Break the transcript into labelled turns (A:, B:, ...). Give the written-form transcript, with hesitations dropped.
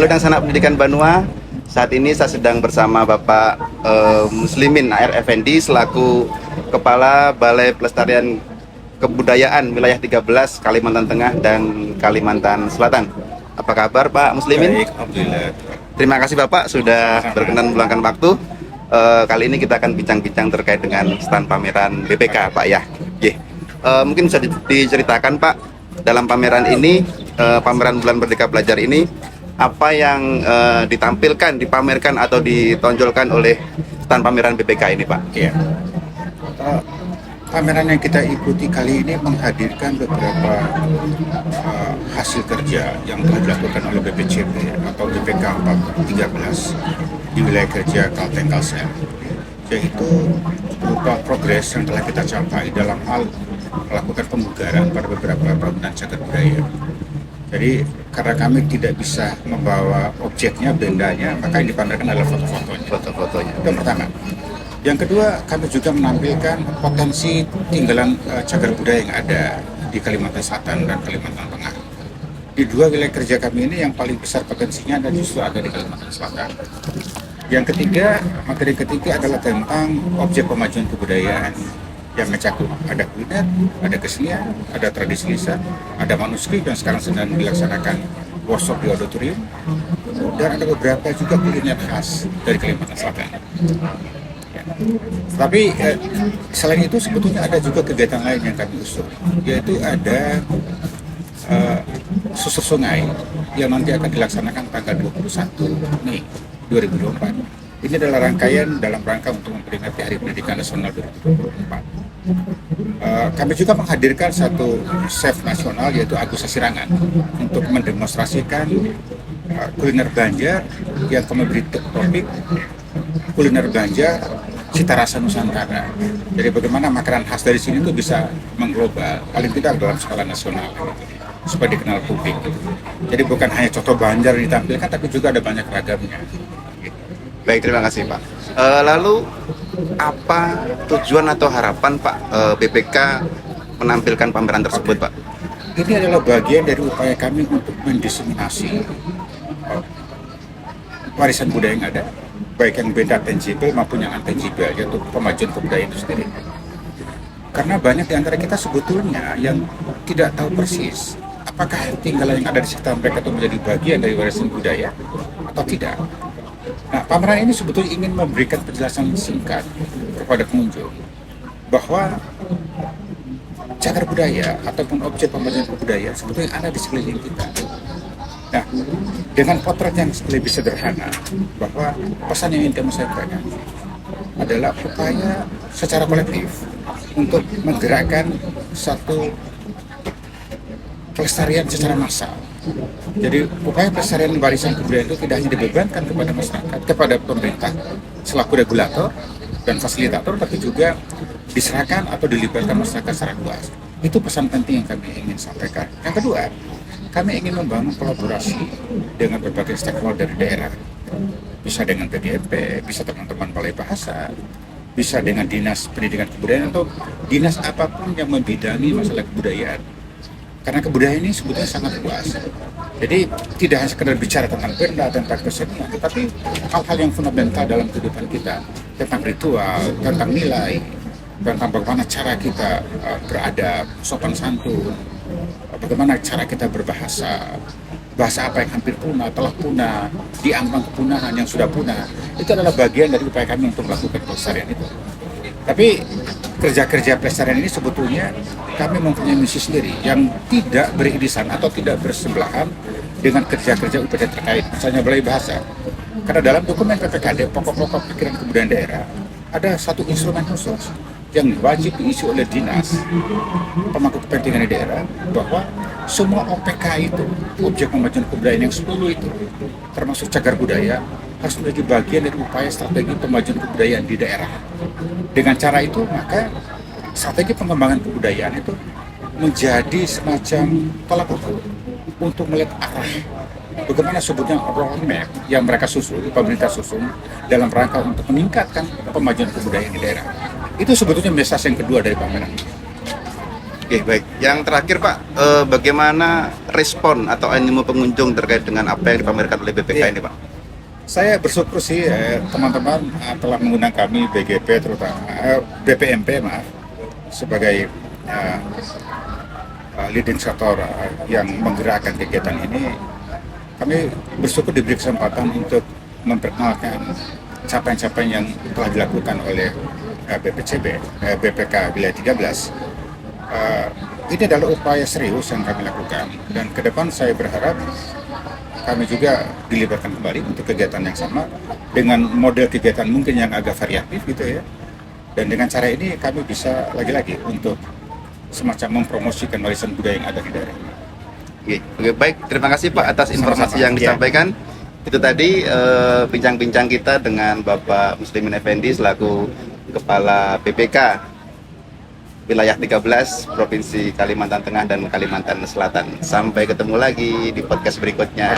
A: Halo dan Sanak Pendidikan Banua. Saat ini saya sedang bersama Bapak Muslimin AR Effendi selaku Kepala Balai Pelestarian Kebudayaan Wilayah 13 Kalimantan Tengah dan Kalimantan Selatan. Apa kabar Pak Muslimin?
B: Baik, alhamdulillah.
A: Terima kasih Bapak sudah berkenan meluangkan waktu. Kali ini kita akan bincang-bincang terkait dengan stand pameran BPK Pak ya. Mungkin bisa diceritakan Pak, dalam pameran ini, pameran Bulan Merdeka Belajar ini, apa yang ditampilkan, dipamerkan atau ditonjolkan oleh stand pameran BPK ini Pak?
B: Ya. Pameran yang kita ikuti kali ini menghadirkan beberapa hasil kerja yang telah dilakukan oleh BPCP atau BPK 413 di wilayah kerja Kalteng Kalsel, yaitu berupa progres yang telah kita capai dalam hal melakukan pembugaran pada beberapa bangunan cagar budaya. Jadi karena kami tidak bisa membawa objeknya, bendanya, maka yang dipamerkan adalah foto-fotonya.
A: Foto-fotonya.
B: Itu yang pertama. Yang kedua, kami juga menampilkan potensi tinggalan cagar budaya yang ada di Kalimantan Selatan dan Kalimantan Tengah. Di dua wilayah kerja kami ini yang paling besar potensinya dan justru ada di Kalimantan Selatan. Yang ketiga, materi ketiga adalah tentang objek pemajuan kebudayaan yang mencakup ada kuliner, ada kesenian, ada tradisi lisan, ada manuskrip yang sekarang sedang dilaksanakan workshop di auditorium, dan ada beberapa juga kuliner khas dari Kalimantan Selatan. Ya. Tapi selain itu sebetulnya ada juga kegiatan lain yang kami usung, yaitu ada susur sungai yang nanti akan dilaksanakan tanggal 21 Mei 2024. Ini adalah rangkaian dalam rangka untuk memperingati Hari Pendidikan Nasional 2024. Kami juga menghadirkan satu chef nasional yaitu Agus Sasirangan untuk mendemonstrasikan kuliner Banjar yang kami beri topik kuliner Banjar cita rasa Nusantara. Jadi bagaimana makanan khas dari sini itu bisa mengglobal, paling tidak dalam skala nasional, supaya dikenal publik. Jadi bukan hanya contoh Banjar yang ditampilkan, tapi juga ada banyak ragamnya.
A: Baik, terima kasih Pak. Lalu apa tujuan atau harapan Pak BPK menampilkan pameran tersebut Pak?
B: Ini adalah bagian dari upaya kami untuk mendiseminasi warisan budaya yang ada, baik yang benda tangible maupun yang intangible, yaitu pemajuan kebudayaan itu sendiri. Karena banyak di antara kita sebetulnya yang tidak tahu persis apakah tinggalan yang ada di sekitar mereka itu menjadi bagian dari warisan budaya atau tidak. Nah, pameran ini sebetulnya ingin memberikan penjelasan singkat kepada pengunjung bahwa cagar budaya ataupun objek pemajuan budaya sebetulnya ada di sekeliling kita. Nah, dengan potret yang lebih sederhana, bahwa pesan yang ingin kami sampaikan adalah upaya secara kolektif untuk menggerakkan satu pelestarian secara massal. Jadi upaya pelestarian warisan kebudayaan itu tidak hanya dibebankan kepada masyarakat, kepada pemerintah selaku regulator dan fasilitator, tapi juga diserahkan atau dilibatkan masyarakat secara luas. Itu pesan penting yang kami ingin sampaikan. Yang kedua, kami ingin membangun kolaborasi dengan berbagai stakeholder dari daerah. Bisa dengan PDMP, bisa teman-teman Balai Bahasa, bisa dengan Dinas Pendidikan Kebudayaan atau dinas apapun yang membidangi masalah kebudayaan. Karena kebudayaan ini sebetulnya sangat luas. Jadi tidak hanya sekedar bicara tentang benda, tentang kesenian, tetapi hal-hal yang fundamental dalam kehidupan kita, tentang ritual, tentang nilai, tentang bagaimana cara kita beradab, sopan santun, bagaimana cara kita berbahasa, bahasa apa yang hampir punah, telah punah, diambang kepunahan yang sudah punah. Itu adalah bagian dari upaya kami untuk melakukan pelestarian itu. Tapi kerja-kerja pelestarian ini sebetulnya kami mempunyai misi sendiri yang tidak beririsan atau tidak bersebelahan dengan kerja-kerja upaya terkait, misalnya Balai Bahasa. Karena dalam dokumen PPKD, pokok-pokok pikiran kebudayaan daerah, ada satu instrumen khusus yang wajib diisi oleh dinas pemangku kepentingan di daerah, bahwa semua OPK itu, objek pemajuan kebudayaan yang 10 itu, termasuk cagar budaya, harus menjadi bagian dari upaya strategi pemajuan kebudayaan di daerah. Dengan cara itu, maka strategi pengembangan kebudayaan itu menjadi semacam tolak ukur untuk melihat arah bagaimana sebutnya roadmap yang mereka susun, pemerintah susun dalam rangka untuk meningkatkan pemajuan kebudayaan di daerah. Itu sebetulnya message yang kedua dari pameran.
A: Oke, baik. Yang terakhir Pak, bagaimana respon atau animo pengunjung terkait dengan apa yang dipamerkan oleh BPK
B: Iya.
A: ini Pak?
B: Saya bersyukur sih teman-teman telah mengundang kami BGP terutama BPMP maaf sebagai leading sektor yang menggerakkan kegiatan ini. Kami bersyukur diberi kesempatan untuk memperkenalkan capaian-capaian yang telah dilakukan oleh BPK Wilayah 13. Ini adalah upaya serius yang kami lakukan, dan ke depan saya berharap kami juga dilibatkan kembali untuk kegiatan yang sama dengan model kegiatan mungkin yang agak variatif gitu ya. Dan dengan cara ini kami bisa lagi-lagi untuk semacam mempromosikan warisan budaya yang ada di daerah ini.
A: Oke, baik. Terima kasih Pak atas informasi
B: Sama-sama.
A: yang disampaikan. Itu tadi bincang-bincang kita dengan Bapak Muslimin Effendi selaku Kepala BPK Wilayah 13 Provinsi Kalimantan Tengah dan Kalimantan Selatan. Sampai ketemu lagi di podcast berikutnya.